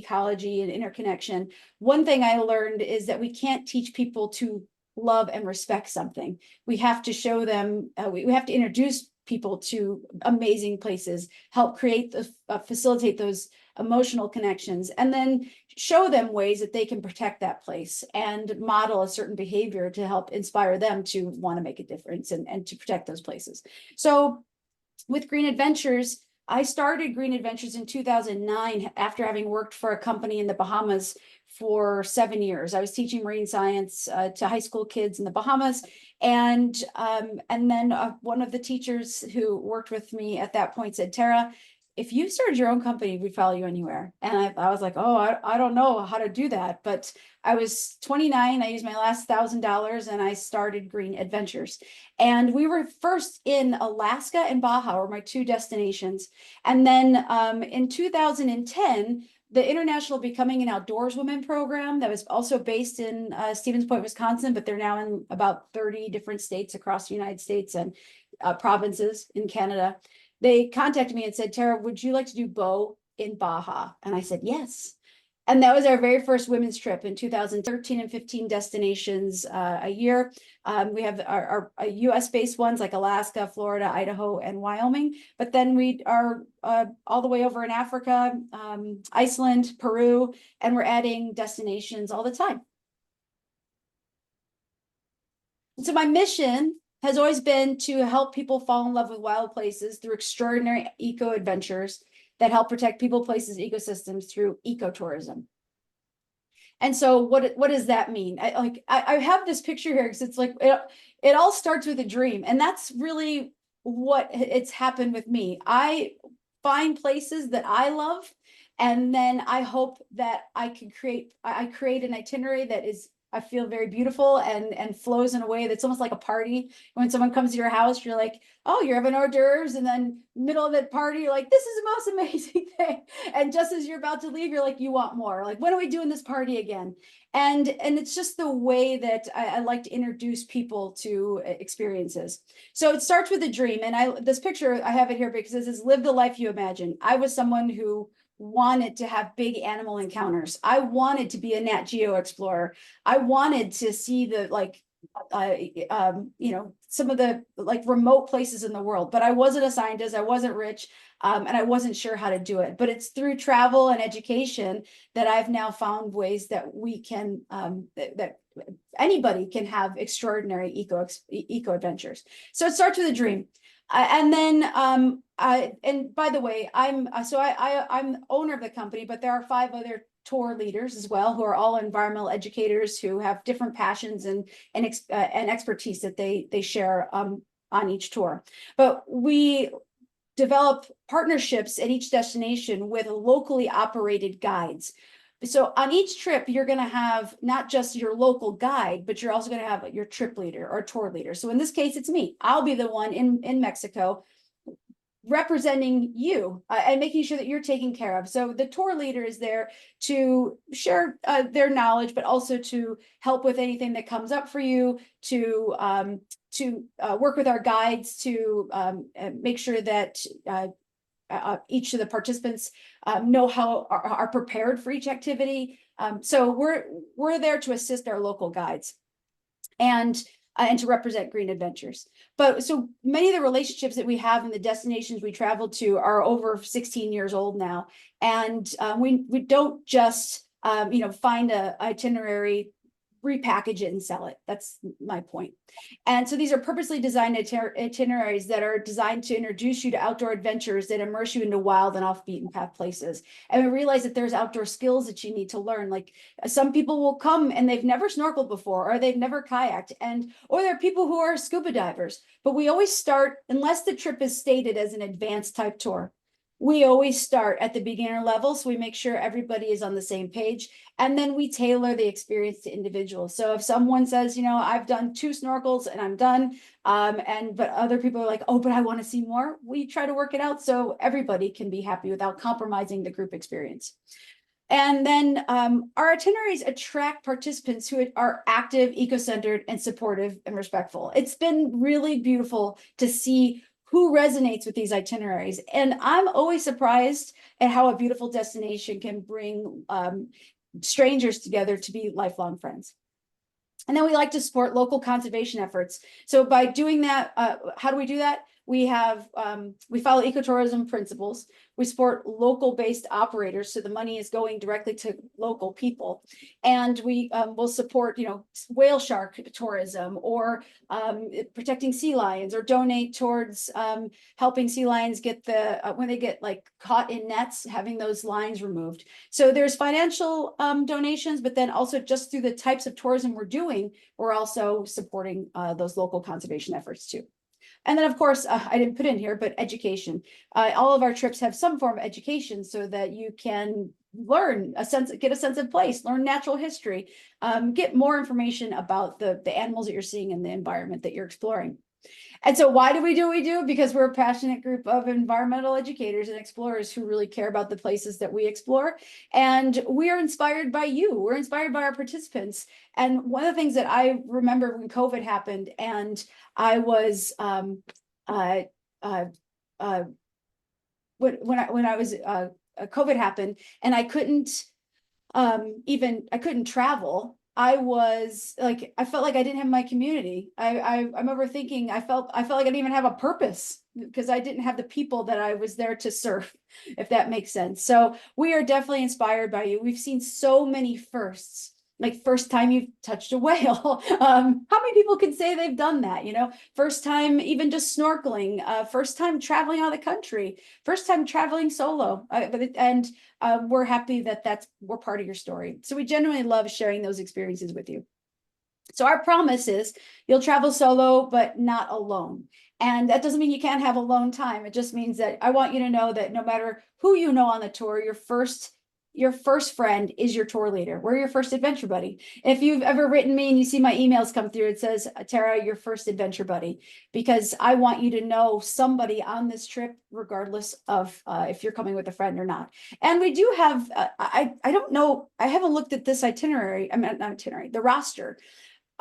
ecology and interconnection, one thing I learned is that we can't teach people to love and respect something. We have to show them, we have to introduce people to amazing places, help create facilitate those emotional connections, and then show them ways that they can protect that place and model a certain behavior to help inspire them to want to make a difference and to protect those places. So with Green Adventures, I started Green Adventures in 2009 after having worked for a company in the Bahamas for 7 years. I was teaching marine science to high school kids in the Bahamas. And then one of the teachers who worked with me at that point said, Tara, if you started your own company, we'd follow you anywhere. And I was like, oh, I don't know how to do that. But I was 29. I used my last $1,000 and I started Green Adventures. And we were first in Alaska and Baja were my two destinations. And then in 2010, the International Becoming an Outdoors Women program that was also based in Stevens Point, Wisconsin, but they're now in about 30 different states across the United States and provinces in Canada. They contacted me and said, Tara, would you like to do bow in Baja? And I said, yes. And that was our very first women's trip in 2013 and 15 destinations a year. We have our US-based ones like Alaska, Florida, Idaho, and Wyoming. But then we are all the way over in Africa, Iceland, Peru, and we're adding destinations all the time. So my mission has always been to help people fall in love with wild places through extraordinary eco-adventures that help protect people, places, ecosystems through ecotourism. And so what does that mean? I have this picture here because it's like it all starts with a dream, and that's really what it's happened with me. I find places that I love, and then I hope that I can create an itinerary that is, I feel, very beautiful and flows in a way that's almost like a party. When someone comes to your house, you're like, oh, you're having hors d'oeuvres, and then middle of the party, you're like, this is the most amazing thing. And just as you're about to leave, you're like, you want more. Like, when are we doing this party again? And it's just the way that I like to introduce people to experiences. So it starts with a dream. And this picture, I have it here because it says, live the life you imagine. I was someone who wanted to have big animal encounters. I wanted to be a Nat Geo explorer. I wanted to see the some of the remote places in the world, but I wasn't a scientist. I wasn't rich, and I wasn't sure how to do it. But it's through travel and education that I've now found ways that we can that anybody can have extraordinary eco adventures. So it starts with a dream. And by the way, I'm owner of the company, but there are 5 other tour leaders as well, who are all environmental educators who have different passions and expertise that they share on each tour. But we develop partnerships at each destination with locally operated guides. So on each trip, you're going to have not just your local guide, but you're also going to have your trip leader or tour leader. So in this case, it's me. I'll be the one in Mexico representing you and making sure that you're taken care of. So the tour leader is there to share their knowledge, but also to help with anything that comes up for you, to work with our guides to make sure that each of the participants know how are prepared for each activity. So we're there to assist our local guides and to represent Green Adventures. But so many of the relationships that we have in the destinations we travel to are over 16 years old now. And we don't just find a itinerary, repackage it and sell it. That's my point. And so these are purposely designed itineraries that are designed to introduce you to outdoor adventures that immerse you into wild and off beaten path places. And we realize that there's outdoor skills that you need to learn. Like some people will come and they've never snorkeled before, or they've never kayaked, or there are people who are scuba divers. But we always start, unless the trip is stated as an advanced type tour, we always start at the beginner level, so we make sure everybody is on the same page, and then we tailor the experience to individuals. So if someone says, I've done 2 snorkels and I'm done, but other people are like, oh, but I want to see more, we try to work it out so everybody can be happy without compromising the group experience. And then our itineraries attract participants who are active, eco-centered, and supportive and respectful. It's been really beautiful to see who resonates with these itineraries. And I'm always surprised at how a beautiful destination can bring strangers together to be lifelong friends. And then we like to support local conservation efforts. So by doing that, how do we do that? We follow ecotourism principles. We support local based operators. So the money is going directly to local people. And we will support, whale shark tourism, or protecting sea lions, or donate towards helping sea lions get when they get like caught in nets, having those lines removed. So there's financial donations, but then also just through the types of tourism we're doing, we're also supporting those local conservation efforts too. And then, of course, I didn't put in here, but education. All of our trips have some form of education so that you can learn get a sense of place, learn natural history, get more information about the animals that you're seeing in the environment that you're exploring. And so why do what we do? Because we're a passionate group of environmental educators and explorers who really care about the places that we explore. And we are inspired by you. We're inspired by our participants. And one of the things that I remember when COVID happened, and I was when COVID happened, and I couldn't travel. I felt like I didn't have my community. I remember thinking I felt like I didn't even have a purpose because I didn't have the people that I was there to serve, if that makes sense. So we are definitely inspired by you. We've seen so many firsts. Like first time you've touched a whale. How many people can say they've done that? First time even just snorkeling, first time traveling out of the country, first time traveling solo. We're happy that we're part of your story. So we genuinely love sharing those experiences with you. So our promise is you'll travel solo, but not alone. And that doesn't mean you can't have alone time. It just means that I want you to know that no matter who you know on the tour, your first friend is your tour leader. We're your first adventure buddy. If you've ever written me and you see my emails come through, it says, Tara, your first adventure buddy, because I want you to know somebody on this trip, regardless of if you're coming with a friend or not. And we do have, I don't know, I haven't looked at this itinerary, the roster.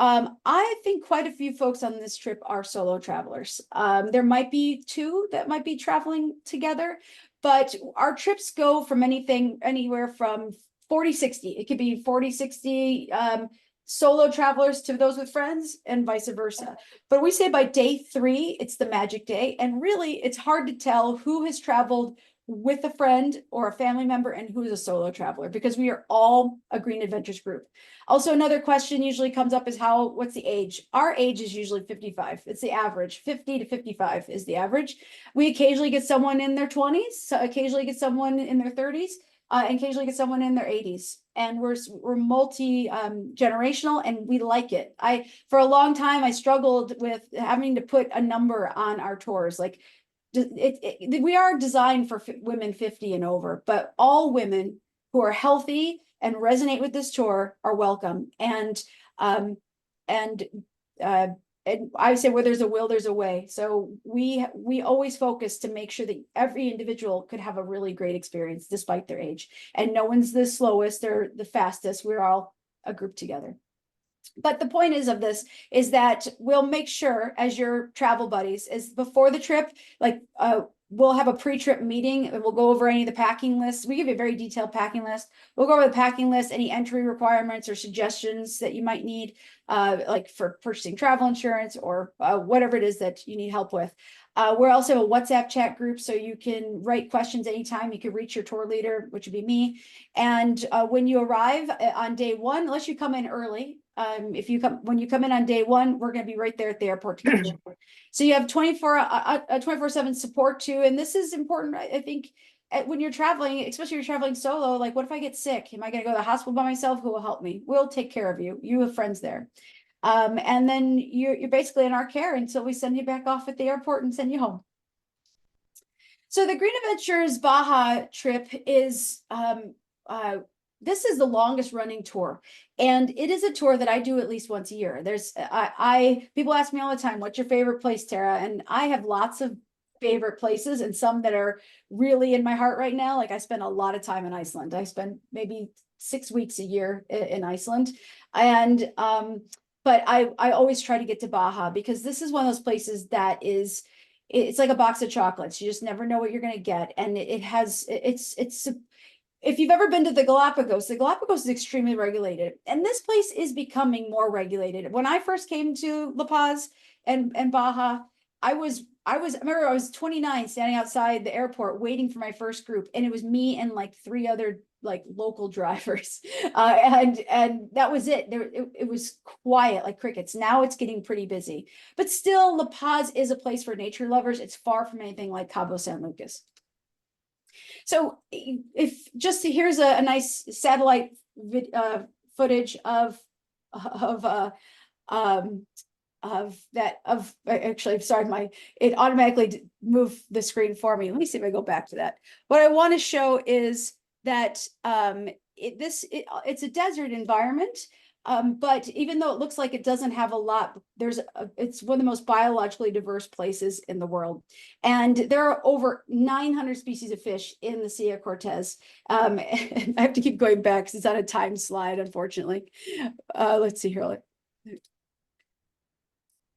I think quite a few folks on this trip are solo travelers. There might be two that might be traveling together, but our trips go from anywhere from 40-60. It could be 40-60 solo travelers to those with friends and vice versa. But we say by day 3, it's the magic day. And really, it's hard to tell who has traveled with a friend or a family member and who's a solo traveler, because we are all a Green Adventures group. Also, another question usually comes up is what's the age? Our age is usually 55. It's the average. 50 to 55 is the average. We occasionally get someone in their 20s, so occasionally get someone in their 30s, and occasionally get someone in their 80s. And we're multi-generational, and we like it. For a long time, I struggled with having to put a number on our tours. Like, we are designed for women 50 and over, but all women who are healthy and resonate with this tour are welcome. And I say where there's a will, there's a way. So we always focus to make sure that every individual could have a really great experience despite their age. And no one's the slowest or the fastest. We're all a group together. But the point of this is that we'll make sure, as your travel buddies, is before the trip, we'll have a pre-trip meeting and we'll go over any of the packing lists. We give you a very detailed packing list. We'll go over the packing list, any entry requirements or suggestions that you might need, like for purchasing travel insurance or whatever it is that you need help with. We're also a WhatsApp chat group, so you can write questions anytime. You can reach your tour leader, which would be me. And when you arrive on day 1, unless you come in early, when you come in on day 1, we're going to be right there at the airport to get you. So you have 24/7 support too. And this is important, I think, when you're traveling, especially if you're traveling solo. Like, what if I get sick? Am I going to go to the hospital by myself? Who will help me? We'll take care of you. You have friends there. And then you're basically in our care until we send you back off at the airport and send you home. So the Green Adventures Baja trip is this is the longest running tour, and it is a tour that I do at least once a year. People ask me all the time, what's your favorite place, Tara? And I have lots of favorite places, and some that are really in my heart right now. Like, I spend a lot of time in Iceland. I spend maybe 6 weeks a year in Iceland. And but I always try to get to Baja, because this is one of those places that is it's like a box of chocolates. You just never know what you're going to get. And it's if you've ever been to the Galapagos is extremely regulated. And this place is becoming more regulated. When I first came to La Paz and Baja, I remember I was 29 standing outside the airport waiting for my first group, and it was me and like 3 other like local drivers. And that was it. It was quiet like crickets. Now it's getting pretty busy, but still La Paz is a place for nature lovers. It's far from anything like Cabo San Lucas. So if just here's a nice satellite footage of um actually, sorry, it automatically moved the screen for me. Let me see if I go back to that. What I want to show is that it's a desert environment. But even though it looks like it doesn't have a lot, it's one of the most biologically diverse places in the world. And there are over 900 species of fish in the Sea of Cortez. And I have to keep going back because it's on a time slide, unfortunately. Let's see here.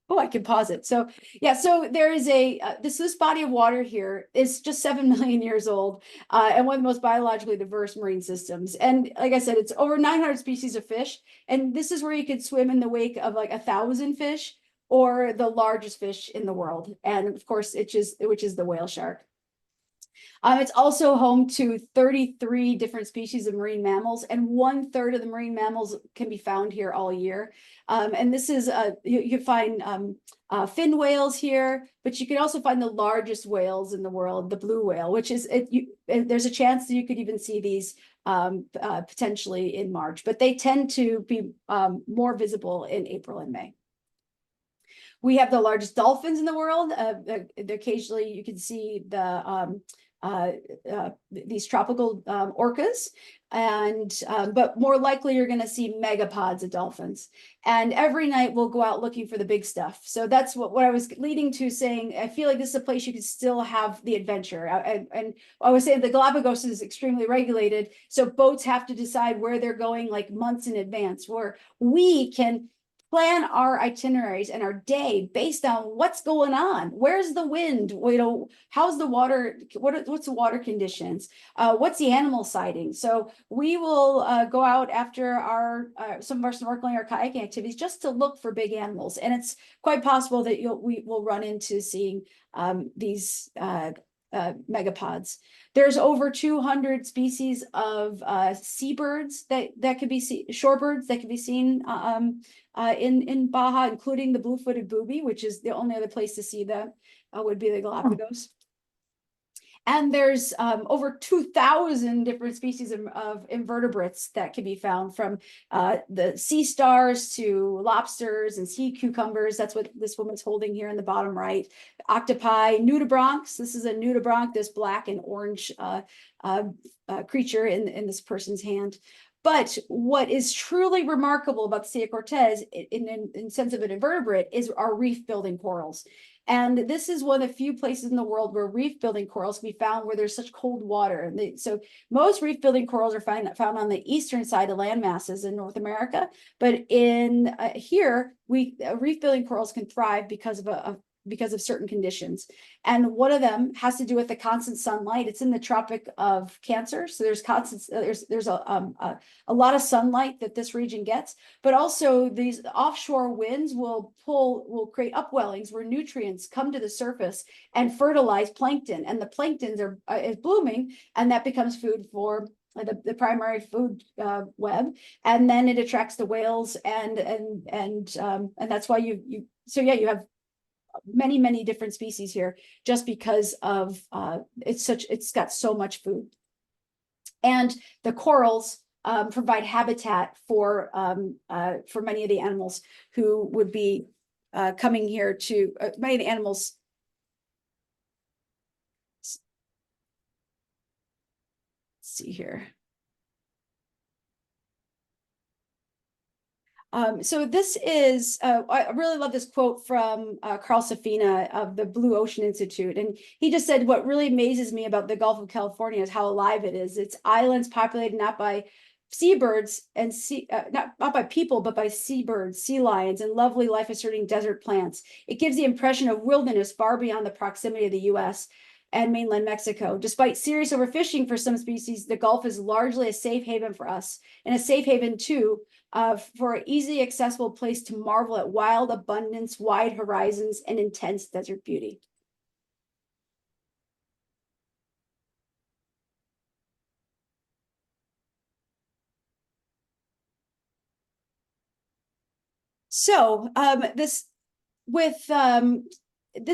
Oh, I can pause it. So yeah, so there is this body of water here is just 7 million years old, and one of the most biologically diverse marine systems. And like I said, it's over 900 species of fish. And this is where you could swim in the wake of like 1,000 fish or the largest fish in the world. And of course, which is the whale shark. It's also home to 33 different species of marine mammals, and 1/3 of the marine mammals can be found here all year. And this is, you find fin whales here, but you can also find the largest whales in the world, the blue whale, which is, there's a chance that you could even see these potentially in March, but they tend to be more visible in April and May. We have the largest dolphins in the world. Occasionally you can see these tropical orcas, but more likely you're going to see megapods of dolphins. And every night we'll go out looking for the big stuff. So that's what I was leading to, saying I feel like this is a place you could still have the adventure. And I was saying the Galapagos is extremely regulated, so boats have to decide where they're going like months in advance, where we can plan our itineraries and our day based on what's going on. Where's the wind? How's the water? What's the water conditions? What's the animal sighting? So we will go out after some of our snorkeling or kayaking activities just to look for big animals. And it's quite possible that we will run into seeing these megapods. There's over 200 species of seabirds that could be shorebirds that can be seen in Baja, including the blue-footed booby, which is the only other place to see that would be the Galapagos. And there's over 2,000 different species of invertebrates that can be found, from the sea stars to lobsters and sea cucumbers. That's what this woman's holding here in the bottom right. Octopi, nudibranchs. This is a nudibranch, this black and orange creature in this person's hand. But what is truly remarkable about the Sea of Cortez, in sense of an invertebrate, is our reef-building corals. And this is one of the few places in the world where reef-building corals can be found where there's such cold water. So most reef-building corals are found on the eastern side of land masses in North America. But in here, reef-building corals can thrive because of certain conditions. And one of them has to do with the constant sunlight. It's in the Tropic of Cancer. So there's a lot of sunlight that this region gets, but also these offshore winds will create upwellings where nutrients come to the surface and fertilize plankton. And the planktons is blooming, and that becomes food for the primary food web. And then it attracts the whales and that's why you have many different species here, just because of it's got so much food. And the corals provide habitat for many of the animals who would be coming here to many of the animals. Let's see here. So this is, I really love this quote from Carl Safina of the Blue Ocean Institute. And he just said, what really amazes me about the Gulf of California is how alive it is. It's islands populated not by seabirds and not by people, but by seabirds, sea lions, and lovely life-asserting desert plants. It gives the impression of wilderness far beyond the proximity of the U.S. and mainland Mexico. Despite serious overfishing for some species, the Gulf is largely a safe haven for us, and a safe haven too, for an easily accessible place to marvel at wild abundance, wide horizons, and intense desert beauty. So this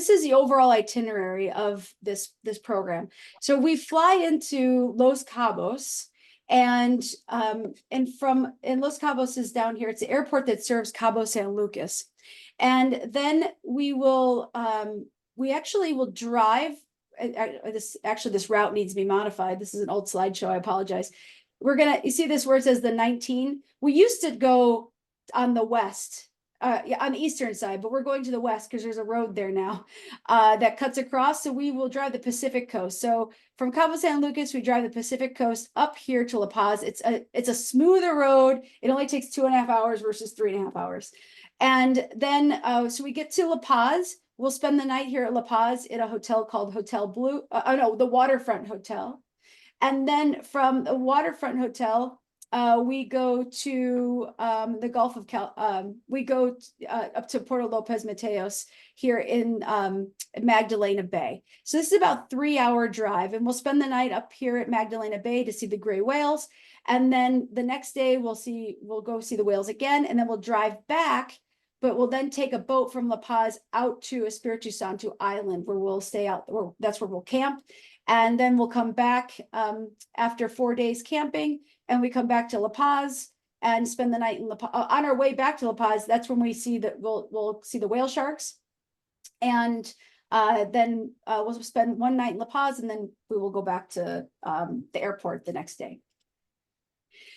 is the overall itinerary of this program. So we fly into Los Cabos, and Los Cabos is down here. It's the airport that serves Cabo San Lucas, and then we actually will drive. This route needs to be modified. This is an old slideshow. I apologize. You see this where it says the 19. We used to go on the west. On the eastern side, but we're going to the west because there's a road there now that cuts across. So we will drive the Pacific coast. So from Cabo San Lucas, we drive the Pacific coast up here to La Paz. It's a smoother road. It only takes 2.5 hours versus 3.5 hours. And then so we get to La Paz. We'll spend the night here at La Paz in a hotel called Hotel Blue. The Waterfront Hotel. And then from the Waterfront Hotel, we go to the Gulf of we go up to Puerto Lopez Mateos here in Magdalena Bay. So this is about 3-hour drive, and we'll spend the night up here at Magdalena Bay to see the gray whales. And then the next day we'll go see the whales again, and then we'll drive back, but we'll then take a boat from La Paz out to Espiritu Santo Island, where we'll stay out, that's where we'll camp. And then we'll come back after 4 days camping, and we come back to La Paz and spend the night in La Paz. On our way back to La Paz, that's when we see that we'll see the whale sharks, and then we'll spend one night in La Paz, and then we will go back to the airport the next day.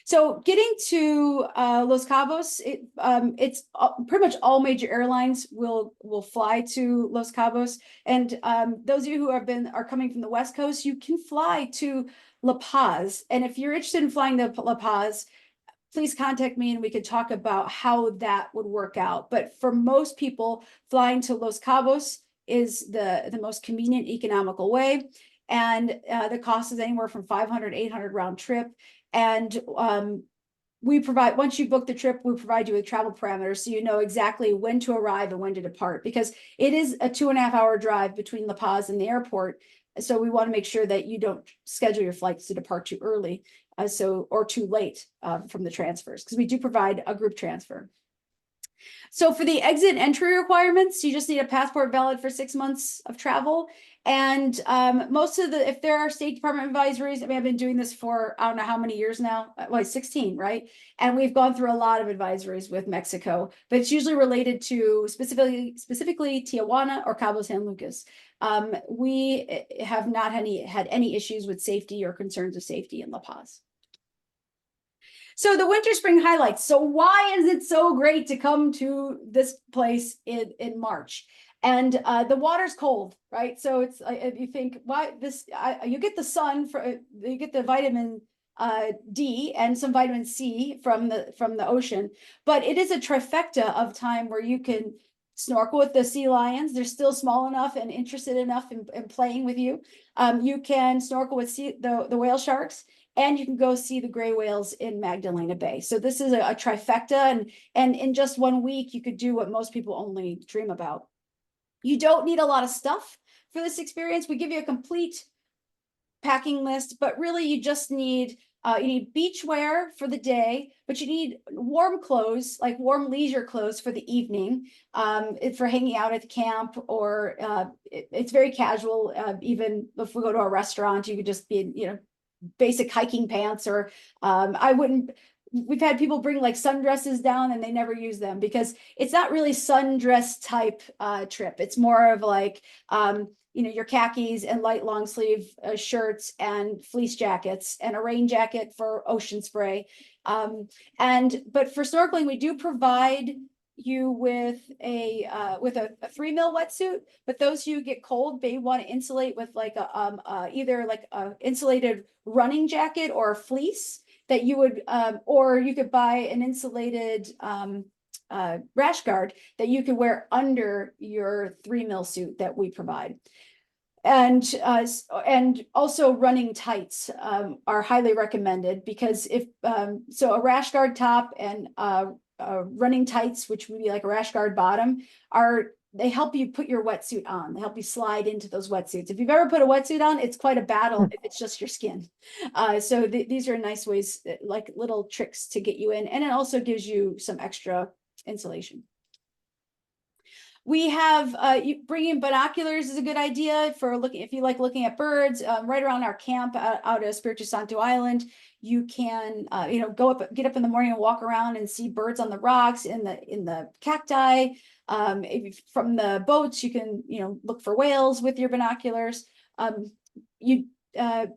So getting to Los Cabos, it's pretty much all major airlines will fly to Los Cabos, and those of you who are coming from the West Coast, you can fly to La Paz. And if you're interested in flying to La Paz, please contact me and we could talk about how that would work out. But for most people, flying to Los Cabos is the most convenient, economical way, and the cost is anywhere from $500 to $800 round trip. And we provide, once you book the trip, we provide you with travel parameters so you know exactly when to arrive and when to depart, because it is a 2.5-hour drive between La Paz and the airport. So we want to make sure that you don't schedule your flights to depart too early or too late from the transfers, because we do provide a group transfer. So for the exit and entry requirements, you just need a passport valid for 6 months of travel. And if there are State Department advisories, I mean, I've been doing this for, I don't know how many years now, like 16, right? And we've gone through a lot of advisories with Mexico, but it's usually related to specifically Tijuana or Cabo San Lucas. We have not had any issues with safety or concerns of safety in La Paz. So the winter spring highlights. So why is it so great to come to this place in March? And the water's cold, right? So it's if you think, why this? You get the sun, you get the vitamin D and some vitamin C from the ocean, but it is a trifecta of time where you can snorkel with the sea lions. They're still small enough and interested enough in playing with you. You can snorkel with the whale sharks, and you can go see the gray whales in Magdalena Bay. So this is a trifecta, and in just 1 week, you could do what most people only dream about. You don't need a lot of stuff for this experience. We give you a complete packing list, but really you just need you need beach wear for the day, but you need warm clothes, like warm leisure clothes for the evening, for hanging out at the camp, or it's very casual. Even if we go to a restaurant, you could just be basic hiking pants, or we've had people bring like sundresses down and they never use them, because it's not really sundress type trip. It's more of like your khakis and light long sleeve shirts and fleece jackets and a rain jacket for ocean spray. But for snorkeling, we do provide you with a 3 mil wetsuit, but those who get cold may want to insulate with like either like a insulated running jacket or a fleece that you would, or you could buy an insulated rash guard that you could wear under your 3 mil suit that we provide. And also running tights are highly recommended, because if so a rash guard top and running tights, which would be like a rash guard bottom, they help you put your wetsuit on. They help you slide into those wetsuits. If you've ever put a wetsuit on, it's quite a battle if it's just your skin. So these are nice ways, like little tricks to get you in, and it also gives you some extra insulation. We have bringing binoculars is a good idea for looking, if you like looking at birds. Right around our camp out at Espiritu Santo Island, you can get up in the morning and walk around and see birds on the rocks, in the cacti. From the boats, you can look for whales with your binoculars. You can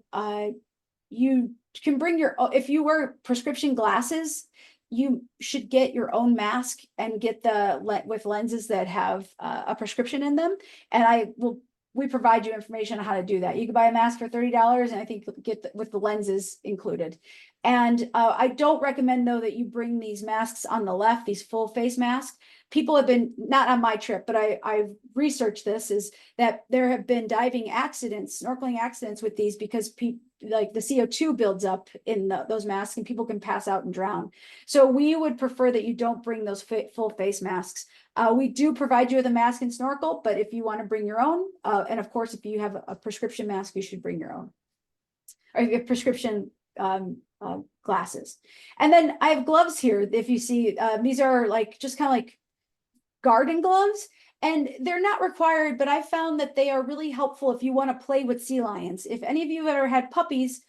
bring if you wear prescription glasses, you should get your own mask and get with lenses that have a prescription in them. And we provide you information on how to do that. You can buy a mask for $30, and I think with the lenses included. And I don't recommend, though, that you bring these masks on the left, these full face masks. People have been, not on my trip, but I've researched this, is that there have been diving accidents, snorkeling accidents with these, because like the CO2 builds up in those masks and people can pass out and drown. So we would prefer that you don't bring those full face masks. We do provide you with a mask and snorkel, but if you want to bring your own, and of course, if you have a prescription mask, you should bring your own, or if you have prescription glasses. And then I have gloves here. If you see, these are like just kind of like garden gloves, and they're not required, but I found that they are really helpful if you want to play with sea lions. If any of you have ever had puppies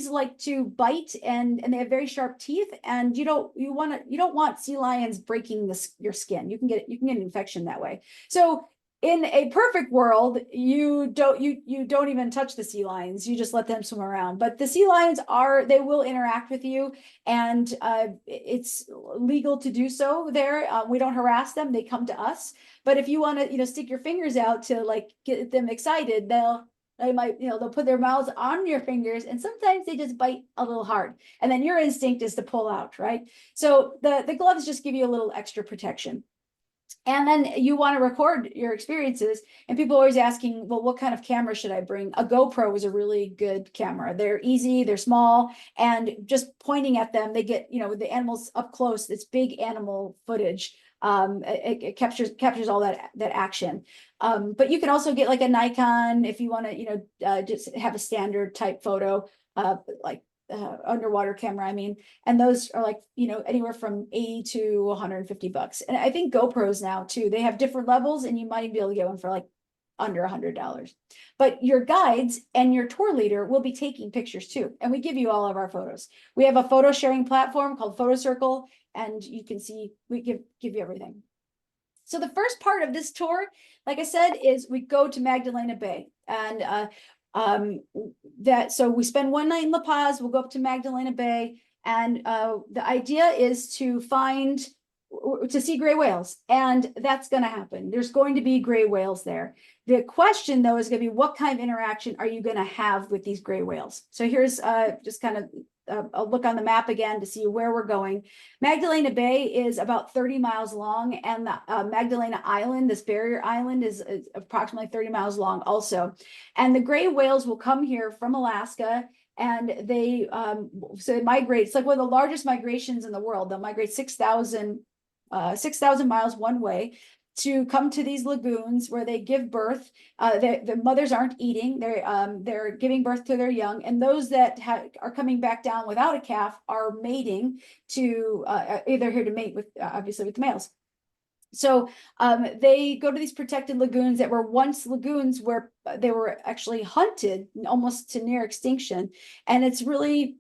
like to bite, and they have very sharp teeth, and you don't want sea lions breaking your skin. You can get an infection that way. So in a perfect world, you don't even touch the sea lions. You just let them swim around. But the sea lions they will interact with you, and it's legal to do so there. We don't harass them; they come to us. But if you want to, stick your fingers out to like get them excited, they'll put their mouths on your fingers, and sometimes they just bite a little hard, and then your instinct is to pull out, right? So the gloves just give you a little extra protection. And then you want to record your experiences, and people are always asking, well, what kind of camera should I bring? A GoPro is a really good camera. They're easy, they're small, and just pointing at them, they get, the animals up close. It's big animal footage. It captures all that action. But you can also get like a Nikon if you want to, just have a standard type photo, like underwater camera, and those are like, anywhere from $80 to $150. And I think GoPros now too, they have different levels, and you might be able to get one for like under $100. But your guides and your tour leader will be taking pictures too. And we give you all of our photos. We have a photo sharing platform called Photo Circle, and you can see, we give you everything. So the first part of this tour, like I said, is we go to Magdalena Bay, and so we spend one night in La Paz. We'll go up to Magdalena Bay, and the idea is to see gray whales, and that's going to happen. There's going to be gray whales there. The question, though, is going to be, what kind of interaction are you going to have with these gray whales? So here's just kind of a look on the map again to see where we're going. Magdalena Bay is about 30 miles long, and the Magdalena Island, this barrier island, is approximately 30 miles long also. And the gray whales will come here from Alaska, and they migrate. It's like one of the largest migrations in the world. They'll migrate 6,000 miles one way to come to these lagoons where they give birth. The mothers aren't eating; they're giving birth to their young, and those that are coming back down without a calf are mating to either here to mate with, obviously, with the males. So they go to these protected lagoons that were once lagoons where they were actually hunted almost to near extinction, and it's really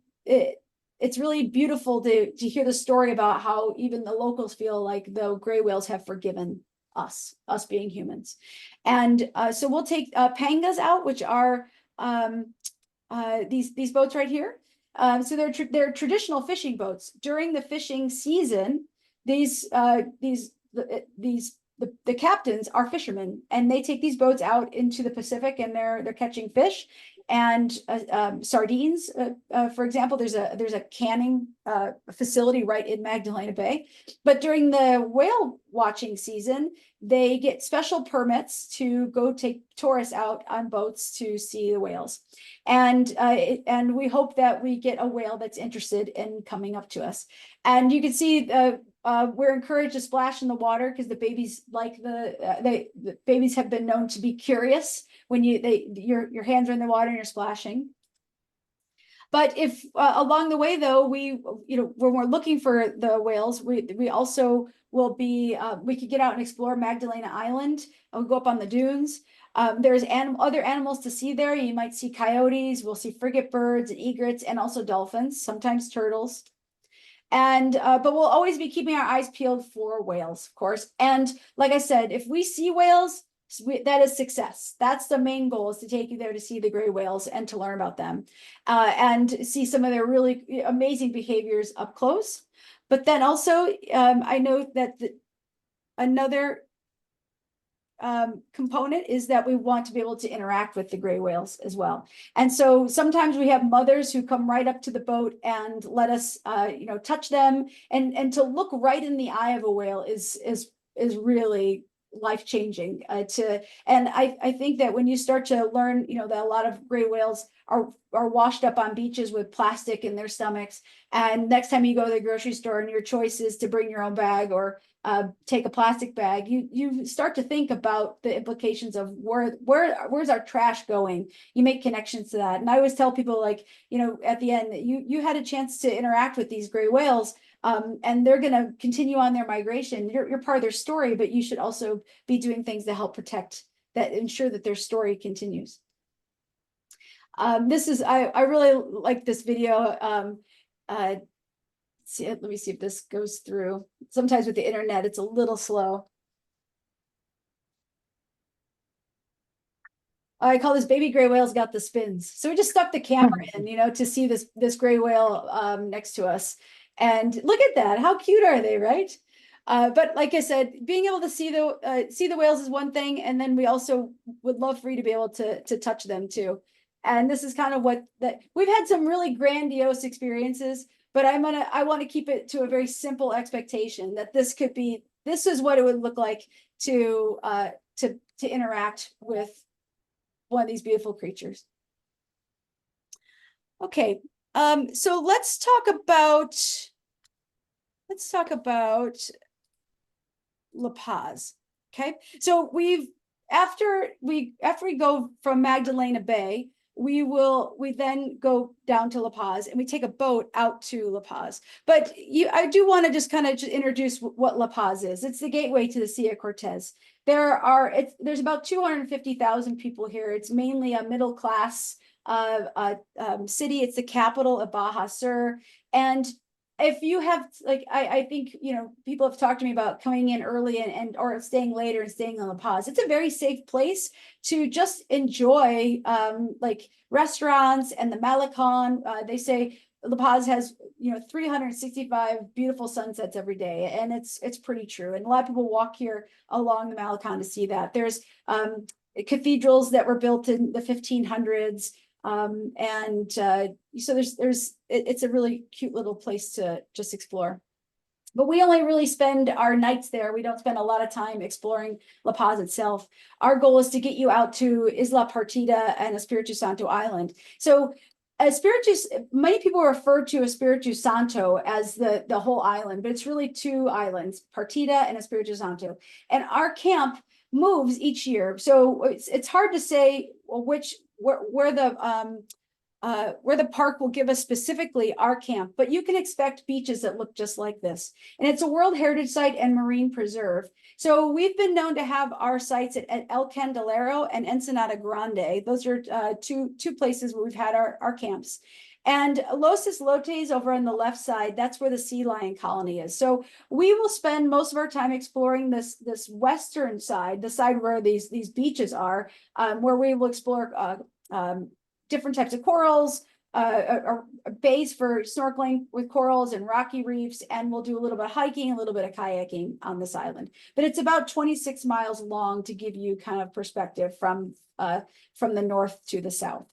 beautiful to hear the story about how even the locals feel like the gray whales have forgiven us being humans. And so we'll take pangas out, which are these boats right here. So they're traditional fishing boats. During the fishing season, the captains are fishermen, and they take these boats out into the Pacific, and they're catching fish. and sardines. For example, there's a canning facility right in Magdalena Bay. But during the whale watching season, they get special permits to go take tourists out on boats to see the whales. And we hope that we get a whale that's interested in coming up to us. And you can see we're encouraged to splash in the water because the babies like the babies have been known to be curious when your hands are in the water and you're splashing. But if along the way, though, when we're looking for the whales, we also will be, we could get out and explore Magdalena Island. We'll go up on the dunes. There's other animals to see there. You might see coyotes. We'll see frigate birds and egrets and also dolphins, sometimes turtles. And but we'll always be keeping our eyes peeled for whales, of course. And like I said, if we see whales, that is success. That's the main goal, is to take you there to see the gray whales and to learn about them and see some of their really amazing behaviors up close. But then also, I know that another component is that we want to be able to interact with the gray whales as well. And so sometimes we have mothers who come right up to the boat and let us, touch them, and to look right in the eye of a whale is really life-changing. And I think that when you start to learn, that a lot of gray whales are washed up on beaches with plastic in their stomachs, and next time you go to the grocery store and your choice is to bring your own bag or take a plastic bag, you start to think about the implications of where's our trash going. You make connections to that. And I always tell people, like, at the end, you had a chance to interact with these gray whales, and they're going to continue on their migration. You're part of their story, but you should also be doing things to help protect that, ensure that their story continues. I really like this video. Let me see if this goes through. Sometimes with the internet, it's a little slow. I call this "Baby Gray Whale's Got the Spins." So we just stuck the camera in, to see this gray whale next to us. And look at that. How cute are they, right? But like I said, being able to see the whales is one thing. And then we also would love for you to be able to touch them too. And this is kind of we've had some really grandiose experiences, but I want to keep it to a very simple expectation that this is what it would look like to interact with one of these beautiful creatures. Okay, so let's talk about La Paz. Okay, so after we go from Magdalena Bay, we then go down to La Paz, and we take a boat out to La Paz. But I do want to just kind of introduce what La Paz is. It's the gateway to the Sea of Cortez. There's about 250,000 people here. It's mainly a middle class city. It's the capital of Baja Sur. And if you have, like, I think, people have talked to me about coming in early or staying later and staying on La Paz. It's a very safe place to just enjoy, like restaurants and the Malecon. They say La Paz has, 365 beautiful sunsets every day. And it's pretty true. And a lot of people walk here along the Malecon to see that. There's cathedrals that were built in the 1500s. So it's a really cute little place to just explore. But we only really spend our nights there. We don't spend a lot of time exploring La Paz itself. Our goal is to get you out to Isla Partida and Espiritu Santo Island. So many people refer to Espiritu Santo as the whole island, but it's really two islands, Partida and Espiritu Santo. And our camp moves each year. So it's hard to say where the park will give us specifically our camp, but you can expect beaches that look just like this. And it's a World Heritage Site and Marine Preserve. So we've been known to have our sites at El Candelero and Ensenada Grande. Those are two places where we've had our camps. And Los Islotes over on the left side, that's where the sea lion colony is. So we will spend most of our time exploring this western side, the side where these beaches are, where we will explore different types of corals, bays for snorkeling with corals and rocky reefs, and we'll do a little bit of hiking, a little bit of kayaking on this island. But it's about 26 miles long to give you kind of perspective from the north to the south.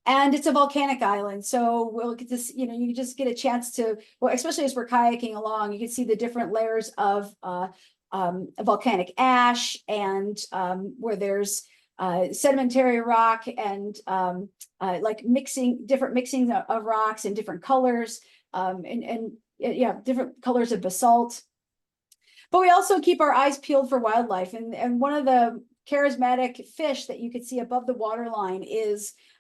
And it's a volcanic island, so we'll get this, you just get a chance to, well, especially as we're kayaking along, you can see the different layers of volcanic ash, and where there's sedimentary rock, and like different mixing of rocks in different colors, and yeah, different colors of basalt. But we also keep our eyes peeled for wildlife, and one of the charismatic fish that you can see above the waterline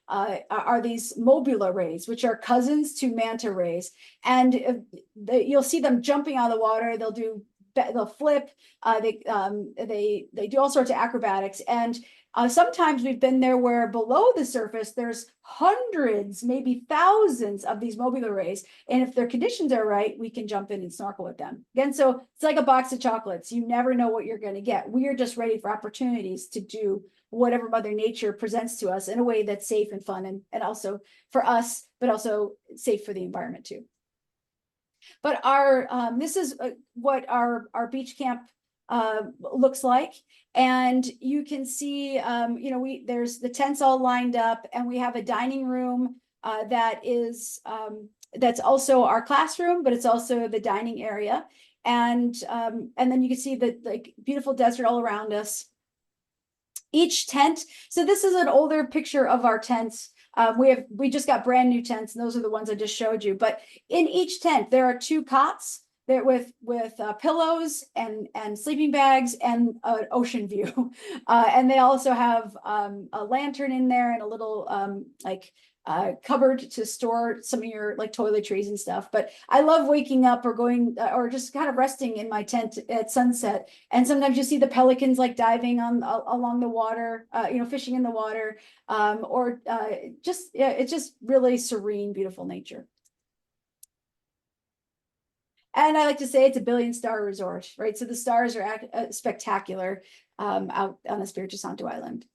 are these mobula rays, which are cousins to manta rays, and you'll see them jumping out of the water. They'll flip. They do all sorts of acrobatics, and sometimes we've been there where below the surface there's hundreds, maybe thousands of these mobula rays, and if their conditions are right, we can jump in and snorkel with them. Again, so it's like a box of chocolates. You never know what you're going to get. We are just ready for opportunities to do whatever Mother Nature presents to us in a way that's safe and fun, and also for us, but also safe for the environment too. But this is what our beach camp looks like, and you can see, there's the tents all lined up, and we have a dining room that's also our classroom, but it's also the dining area, and then you can see the like beautiful desert all around us. Each tent, so this is an older picture of our tents. We just got brand new tents, and those are the ones I just showed you. But in each tent, there are 2 cots there with pillows and sleeping bags and an ocean view. And they also have a lantern in there and a little cupboard to store some of your like toiletries and stuff. But I love waking up or going or just kind of resting in my tent at sunset. And sometimes you see the pelicans like diving along the water, fishing in the water, it's just really serene, beautiful nature. And I like to say it's a 1 billion-star resort, right? So the stars are spectacular out on Espiritu Santo Island.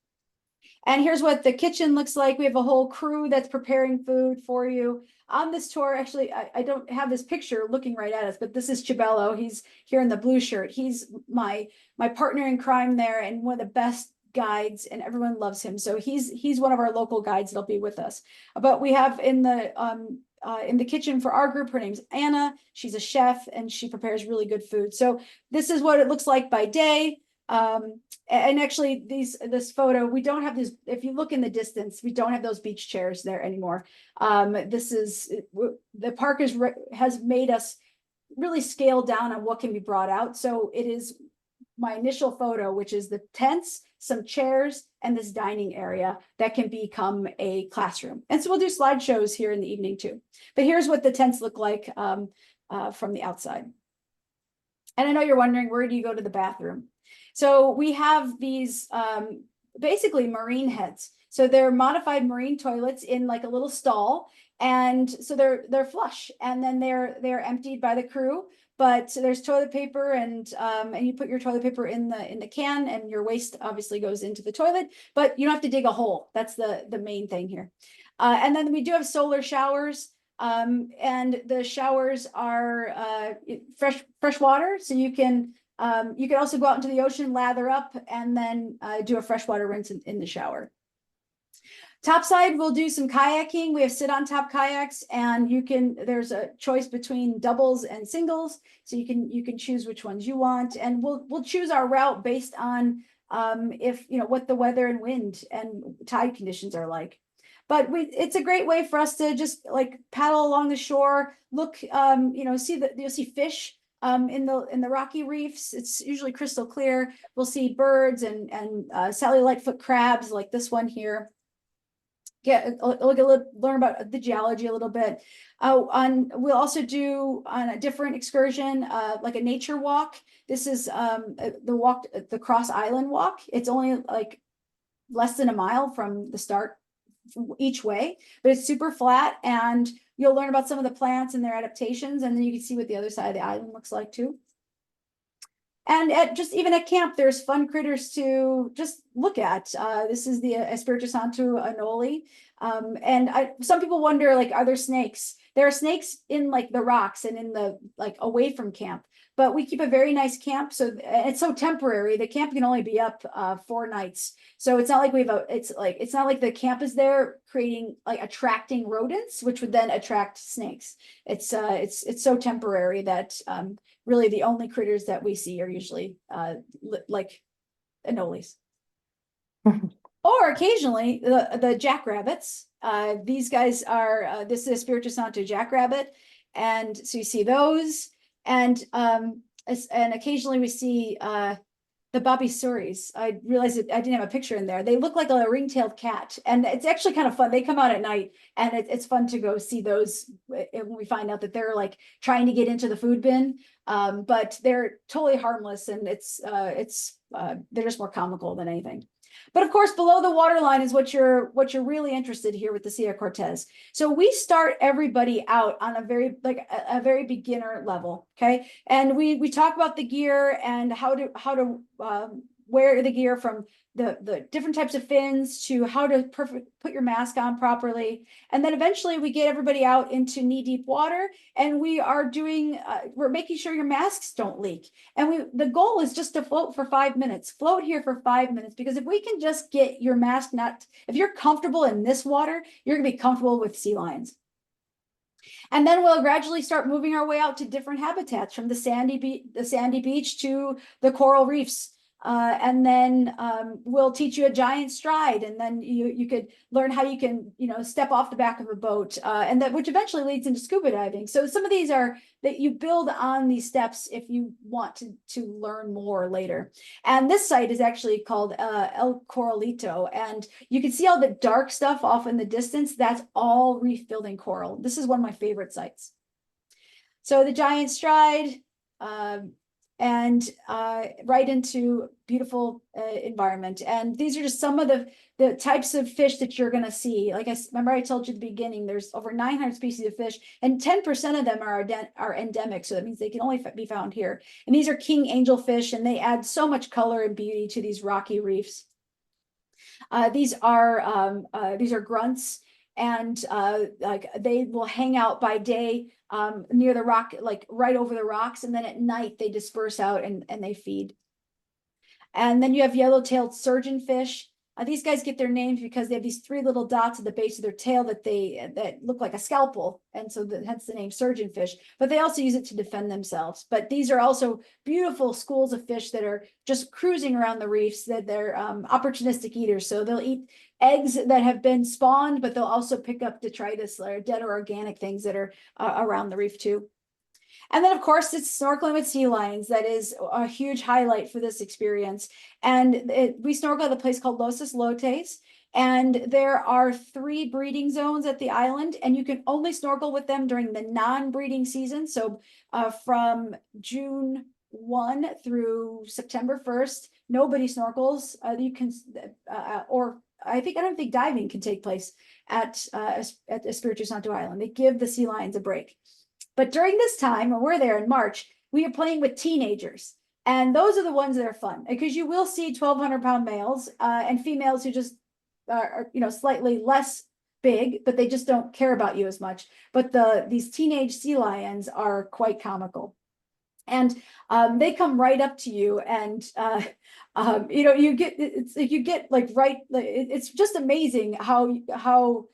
And here's what the kitchen looks like. We have a whole crew that's preparing food for you. On this tour, actually, I don't have this picture looking right at us, but this is Chibello. He's here in the blue shirt. He's my partner in crime there, and one of the best guides, and everyone loves him. So he's one of our local guides that'll be with us. But we have in the kitchen for our group, her name's Anna. She's a chef, and she prepares really good food. So this is what it looks like by day. And actually this photo, we don't have this, if you look in the distance, we don't have those beach chairs there anymore. The park has made us really scale down on what can be brought out. So it is my initial photo, which is the tents, some chairs, and this dining area that can become a classroom. And so we'll do slideshows here in the evening too. But here's what the tents look like from the outside. And I know you're wondering, where do you go to the bathroom? So we have these basically marine heads. So they're modified marine toilets in like a little stall, and so they're flush, and then they're emptied by the crew. But there's toilet paper, and you put your toilet paper in the can, and your waste obviously goes into the toilet. But you don't have to dig a hole. That's the main thing here. And then we do have solar showers. And the showers are fresh water, so you can also go out into the ocean, lather up, and then do a freshwater rinse in the shower. Topside, we'll do some kayaking. We have sit-on-top kayaks, and there's a choice between doubles and singles, so you can choose which ones you want, and we'll choose our route based on what the weather and wind and tide conditions are like. But it's a great way for us to just like paddle along the shore, look, you'll see fish in the rocky reefs. It's usually crystal clear. We'll see birds and Sally Lightfoot crabs like this one here. Learn about the geology a little bit. We'll also do on a different excursion, like a nature walk. This is the Cross Island walk. It's only like less than a mile from the start each way, but it's super flat, and you'll learn about some of the plants and their adaptations, and then you can see what the other side of the island looks like too. And even at camp, there's fun critters to just look at. This is the Espiritu Santo Anole. And some people wonder, like, are there snakes? There are snakes in like the rocks and in the like away from camp, but we keep a very nice camp. So it's so temporary. The camp can only be up 4 nights. So it's not like we have it's not like the camp is there creating like attracting rodents, which would then attract snakes. It's so temporary that really the only critters that we see are usually like anoles. Or occasionally the jackrabbits. These guys are this is a Espiritu Santo jackrabbit, and so you see those, and occasionally we see the babisuris. I realized that I didn't have a picture in there. They look like a ring-tailed cat, and it's actually kind of fun. They come out at night, and it's fun to go see those when we find out that they're like trying to get into the food bin. But they're totally harmless, and they're just more comical than anything. But of course, below the waterline is what you're really interested here with the Silla Cortez. So we start everybody out on a very beginner level, okay? And we talk about the gear and how to wear the gear, from the different types of fins to how to put your mask on properly. And then eventually we get everybody out into knee-deep water, and we are doing we're making sure your masks don't leak. And the goal is just to float for 5 minutes. Float here for 5 minutes, because if we can just get your mask if you're comfortable in this water, you're gonna be comfortable with sea lions. And then we'll gradually start moving our way out to different habitats, from the sandy beach to the coral reefs. And then we'll teach you a giant stride, and then you could learn how you can step off the back of a boat, and which eventually leads into scuba diving. So some of these are that you build on these steps if you want to learn more later. And this site is actually called El Coralito, and you can see all the dark stuff off in the distance. That's all reef building coral. This is one of my favorite sites. So the giant stride. And right into beautiful environment. And these are just some of the types of fish that you're going to see. Like remember I told you at the beginning, there's over 900 species of fish, and 10% of them are endemic. So that means they can only be found here. And these are king angelfish, and they add so much color and beauty to these rocky reefs. These are grunts, and like they will hang out by day near the rock, like right over the rocks, and then at night they disperse out and they feed. And then you have yellow-tailed surgeonfish. These guys get their names because they have these 3 little dots at the base of their tail that look like a scalpel, and so hence the name surgeonfish. But they also use it to defend themselves. But these are also beautiful schools of fish that are just cruising around the reefs. That they're opportunistic eaters, so they'll eat eggs that have been spawned, but they'll also pick up detritus or dead or organic things that are around the reef too. And then, of course, it's snorkeling with sea lions. That is a huge highlight for this experience. And we snorkel at a place called Los Islotes. And there are 3 breeding zones at the island, and you can only snorkel with them during the non-breeding season. So from June 1 through September 1st, nobody snorkels. You can, or I don't think diving can take place at Espiritu Santo Island. They give the sea lions a break. But during this time, when we're there in March, we are playing with teenagers. And those are the ones that are fun, because you will see 1,200-pound males and females who just are slightly less big, but they just don't care about you as much. But these teenage sea lions are quite comical. And they come right up to you, and it's just amazing how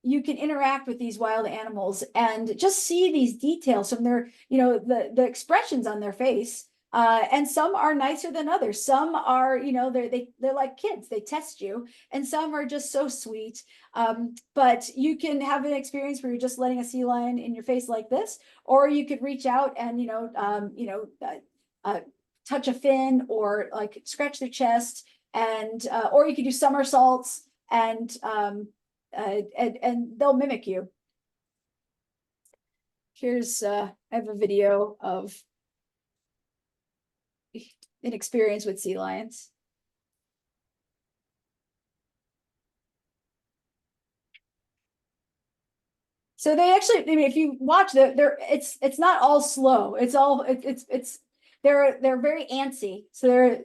you can interact with these wild animals and just see these details from their, the expressions on their face. And some are nicer than others. Some are, they're like kids, they test you, and some are just so sweet. But you can have an experience where you're just letting a sea lion in your face like this, or you could reach out and, touch a fin, or like scratch their chest, and, or you could do somersaults, and they'll mimic you. Here's, I have a video of an experience with sea lions. So they actually, if you watch it's not all slow. It's all, they're very antsy. So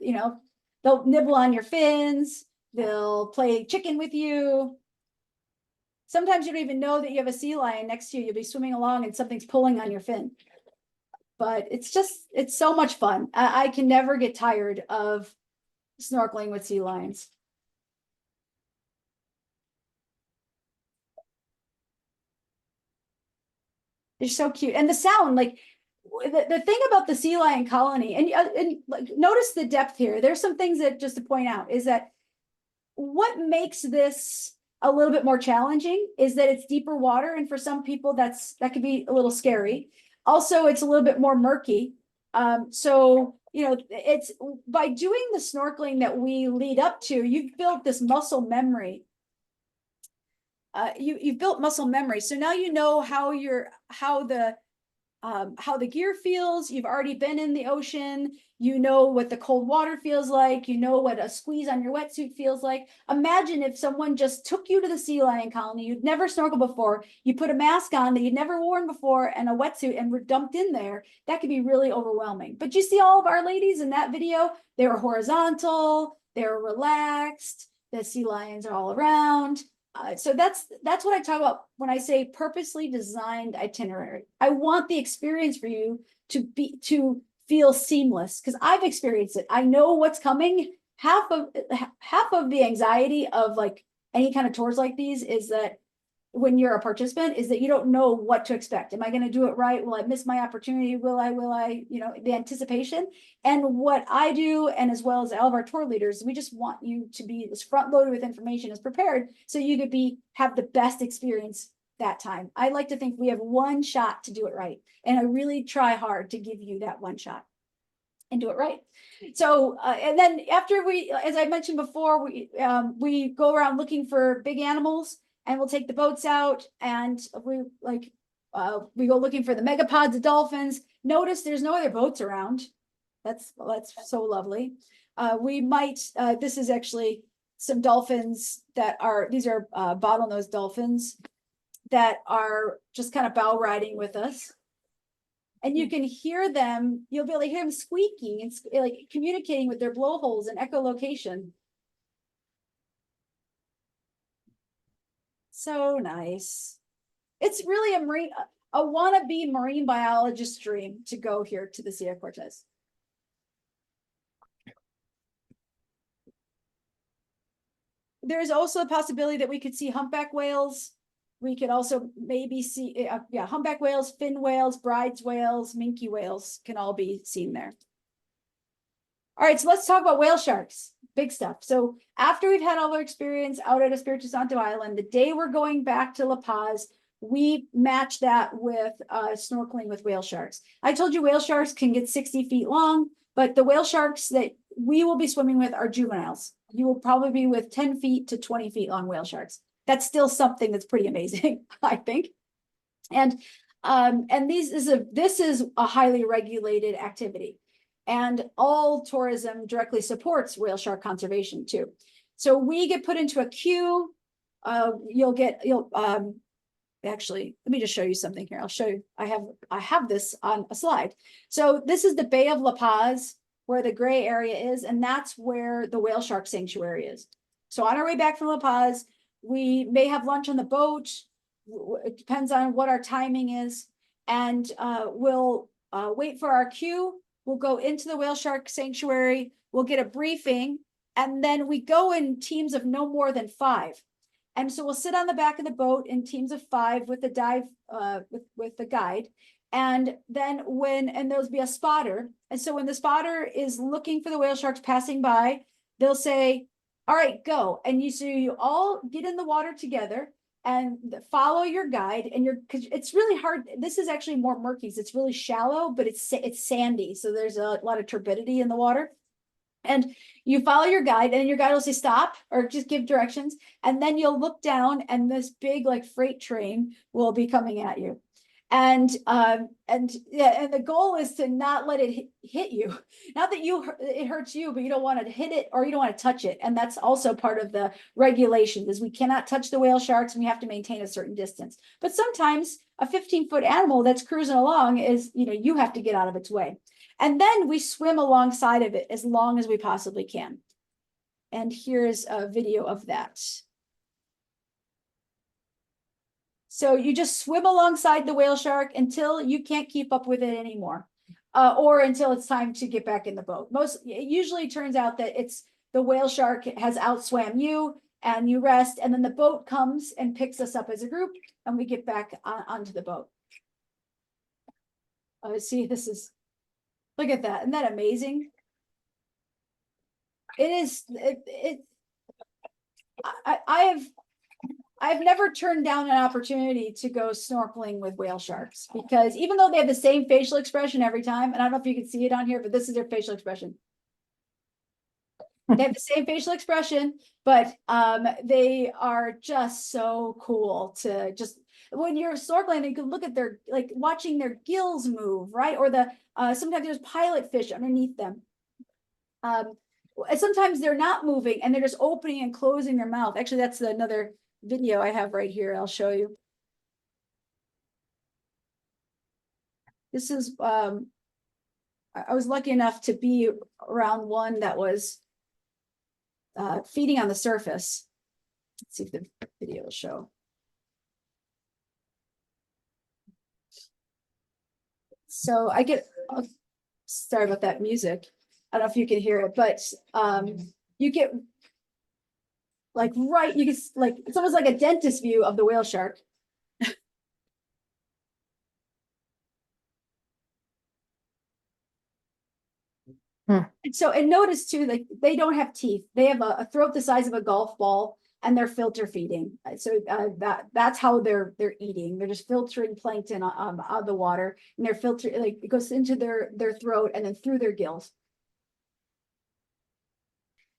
they'll nibble on your fins. They'll play chicken with you. sometimes you don't even know that you have a sea lion next to you. You'll be swimming along and something's pulling on your fin. But it's so much fun. I can never get tired of snorkeling with sea lions. They're so cute. And the sound, like the thing about the sea lion colony, and like, notice the depth here. There's some things that just to point out is that what makes this a little bit more challenging is that it's deeper water. And for some people that could be a little scary. Also, it's a little bit more murky. So, you know, it's by doing the snorkeling that we lead up to, you've built this muscle memory. You've built muscle memory. So now you know how the gear feels. You've already been in the ocean. You know what the cold water feels like. You know what a squeeze on your wetsuit feels like. Imagine if someone just took you to the sea lion colony. You'd never snorkeled before. You put a mask on that you'd never worn before and a wetsuit and were dumped in there. That could be really overwhelming. But you see all of our ladies in that video? They were horizontal. They were relaxed. The sea lions are all around. So that's what I talk about when I say purposely designed itinerary. I want the experience for you to feel seamless because I've experienced it. I know what's coming. Half of the anxiety of like any kind of tours like these is that when you're a participant is that you don't know what to expect. Am I going to do it right? Will I miss my opportunity? Will I, you know, the anticipation. And what I do, and as well as all of our tour leaders, we just want you to be as front loaded with information as prepared so you could have the best experience that time. I like to think we have one shot to do it right. And I really try hard to give you that one shot and do it right. So, and then after as I mentioned before, we go around looking for big animals. And we'll take the boats out and we go looking for the megapods of dolphins. Notice there's no other boats around. That's so lovely. We might, this is actually some dolphins these are bottlenose dolphins that are just kind of bow riding with us. And you can hear them, you'll be able to hear them squeaking and like communicating with their blowholes and echolocation. So nice. It's really a wannabe marine biologist dream to go here to the Sierra Cortez. There's also a possibility that we could see humpback whales. We could also maybe see, humpback whales, fin whales, bride's whales, minke whales can all be seen there. All right, so let's talk about whale sharks. Big stuff. So after we've had all our experience out at Espiritu Santo Island, the day we're going back to La Paz, we match that with snorkeling with whale sharks. I told you whale sharks can get 60 feet long, but the whale sharks that we will be swimming with are juveniles. You will probably be with 10 feet to 20 feet long whale sharks. That's still something that's pretty amazing, I think. And this is a highly regulated activity. And all tourism directly supports whale shark conservation too. So we get put into a queue. Actually, let me just show you something here. I'll show you. I have this on a slide. So this is the Bay of La Paz, where the gray area is, and that's where the whale shark sanctuary is. So on our way back from La Paz, we may have lunch on the boat. It depends on what our timing is, and we'll wait for our queue. We'll go into the whale shark sanctuary. We'll get a briefing, and then we go in teams of no more than 5. And so we'll sit on the back of the boat in teams of 5 with the dive with the guide. And then there'll be a spotter. And so when the spotter is looking for the whale sharks passing by, they'll say, all right, go. And you all get in the water together and follow your guide. And because it's really hard. This is actually more murky. It's really shallow, but it's sandy. So there's a lot of turbidity in the water. And you follow your guide, and your guide will say stop or just give directions. And then you'll look down, and this big like freight train will be coming at you. And the goal is to not let it hit you. Not that it hurts you, but you don't want to hit it or you don't want to touch it. And that's also part of the regulations is we cannot touch the whale sharks and we have to maintain a certain distance. But sometimes a 15-foot animal that's cruising along is, you have to get out of its way. And then we swim alongside of it as long as we possibly can. And here's a video of that. So you just swim alongside the whale shark until you can't keep up with it anymore. Or until it's time to get back in the boat. It usually turns out that it's the whale shark has outswam you and you rest, and then the boat comes and picks us up as a group and we get back onto the boat. See, look at that. Isn't that amazing? It is, I've never turned down an opportunity to go snorkeling with whale sharks, because even though they have the same facial expression every time, and I don't know if you can see it on here, but this is their facial expression. They have the same facial expression, but they are just so cool to just, when you're snorkeling, you can look at their, like watching their gills move, right? Or sometimes there's pilot fish underneath them. Sometimes they're not moving and they're just opening and closing their mouth. Actually, that's another video I have right here. I'll show you. This is, I was lucky enough to be around one that was feeding on the surface. Let's see if the video will show. So sorry about that music. I don't know if you can hear it, but you get like you can like, it's almost like a dentist view of the whale shark. And so, and notice too, like they don't have teeth. They have a throat the size of a golf ball, and they're filter feeding. So that's how they're eating. They're just filtering plankton out of the water, and they're filtering, like it goes into their throat and then through their gills.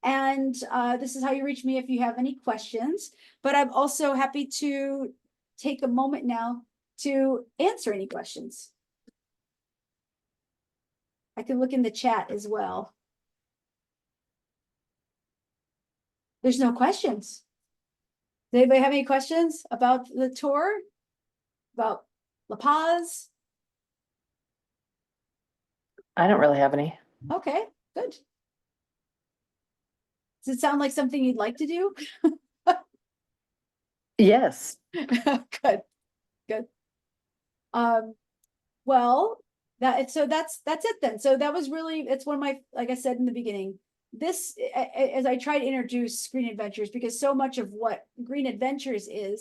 And this is how you reach me if you have any questions. But I'm also happy to take a moment now to answer any questions. I can look in the chat as well. There's no questions. Does anybody have any questions about the tour? About La Paz? I don't really have any. Okay, good. Does it sound like something you'd like to do? Yes. Good, good. Well, that's it then. So that was really, it's one of my, like I said in the beginning, this, as I try to introduce Green Adventures, because so much of what Green Adventures it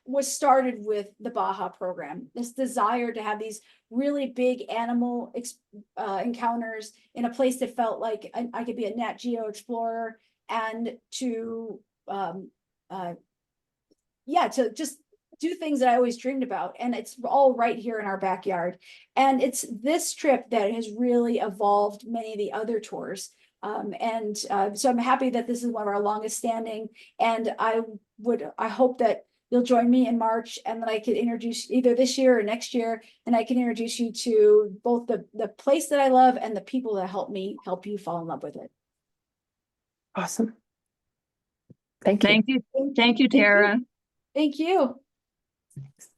was started with the Baja program, this desire to have these really big animal encounters in a place that felt like I could be a Nat Geo explorer, and to to just do things that I always dreamed about. And it's all right here in our backyard. And it's this trip that has really evolved many of the other tours. So I'm happy that this is one of our longest standing. And I hope that you'll join me in March, and then I can introduce either this year or next year, and I can introduce you to both the place that I love and the people that help you fall in love with it. Awesome. Thank you. Thank you. Thank you, Tara. Thank you. Thanks.